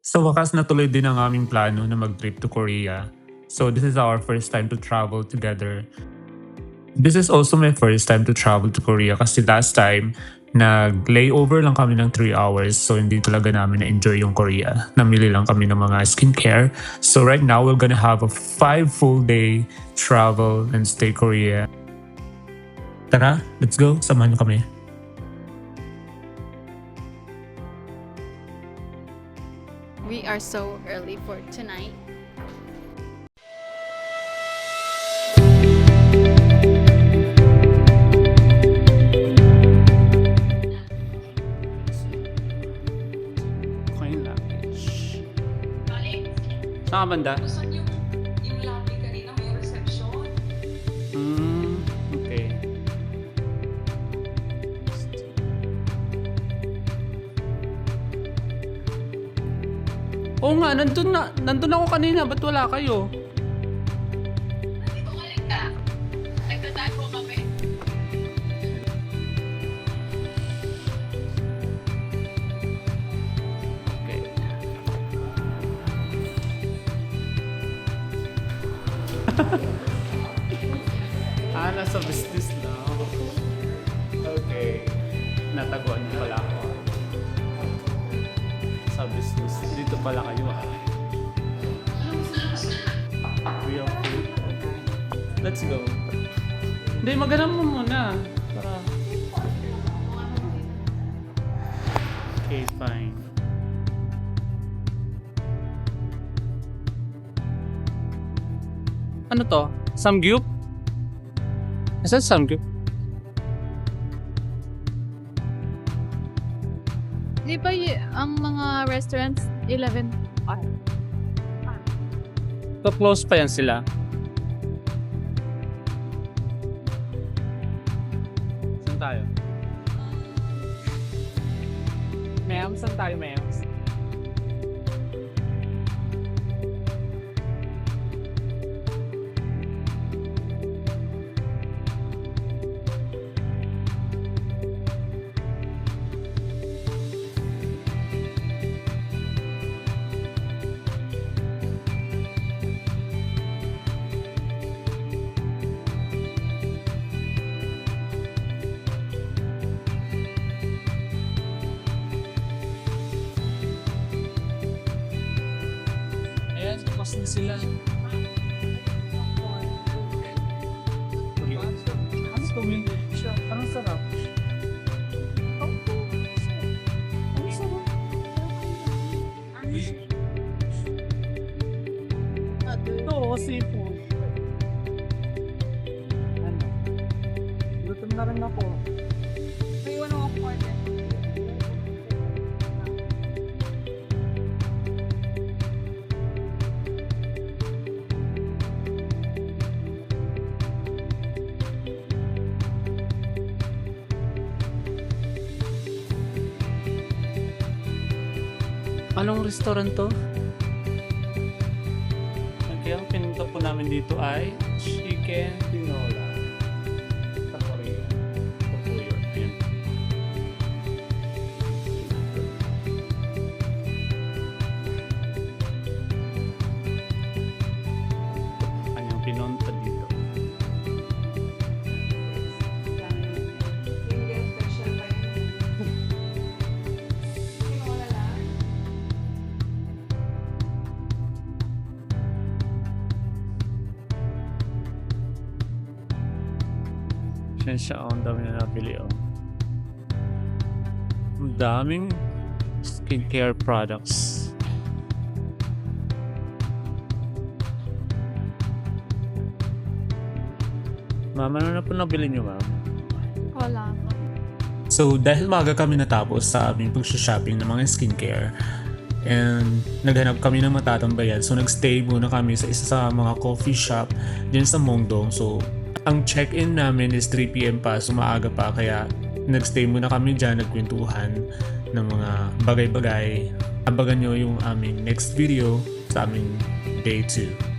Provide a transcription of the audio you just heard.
Sa wakas natuloy din ang aming plano na mag-trip to Korea. So this is our first time to travel together. This is also my first time to travel to Korea kasi last time nag-layover lang kami ng 3 hours so hindi talaga namin na-enjoy yung Korea. Namili lang kami ng mga skincare. So right now we're gonna have a 5 full day travel and stay Korea. Tara, let's go. Samahan niyo kami. We are so early for tonight. Coin luggage. Saan ka banda? Saan yung lobby kanina may reception? Okay. Oo nga, nandun ako kanina. Ba't wala kayo? Nandito ka lang ka. Nagtatago kami. Okay. Nasa business na. Okay. Nataguan niyo pala ako. Sa business. Dito pala kayo We are free. Let's go. Hindi, maghanap mo muna. Para... Okay, fine. Ano to? Samgyup? Is that Samgyup? Di ba ang mga restaurants 11? So close pa yan sila. Saan tayo? Ma'am, saan tayo, ma'am? Ayan, tapos na sila. Ano gawin siya? Anong sarap? Anong sarap? Ito, seafood. Ano? Gutom na rin ako. May iwan ako order. Anong restaurant to? Okay, ang pinunta po namin dito ay Chicken Tinola. Sa Korea. Sa Korea. Ayan. Kanyang pinunta dito. Hindi special pa yun. Tinola lang. Yan siya, ang dami na nabili, oh. Ang daming skincare products. Ma'am, ano na po nabili niyo, ma'am? Wala. So, dahil maaga kami natapos sa aming pag-shopping ng mga skincare and naghanap kami ng matatambayan, so nagstay muna kami sa isa sa mga coffee shop dyan sa Mongdong. So, ang check-in namin is 3 PM pa, so maaga pa, kaya nagstay muna kami dyan, nagkwentuhan ng mga bagay-bagay. Abangan nyo yung aming next video sa aming day 2.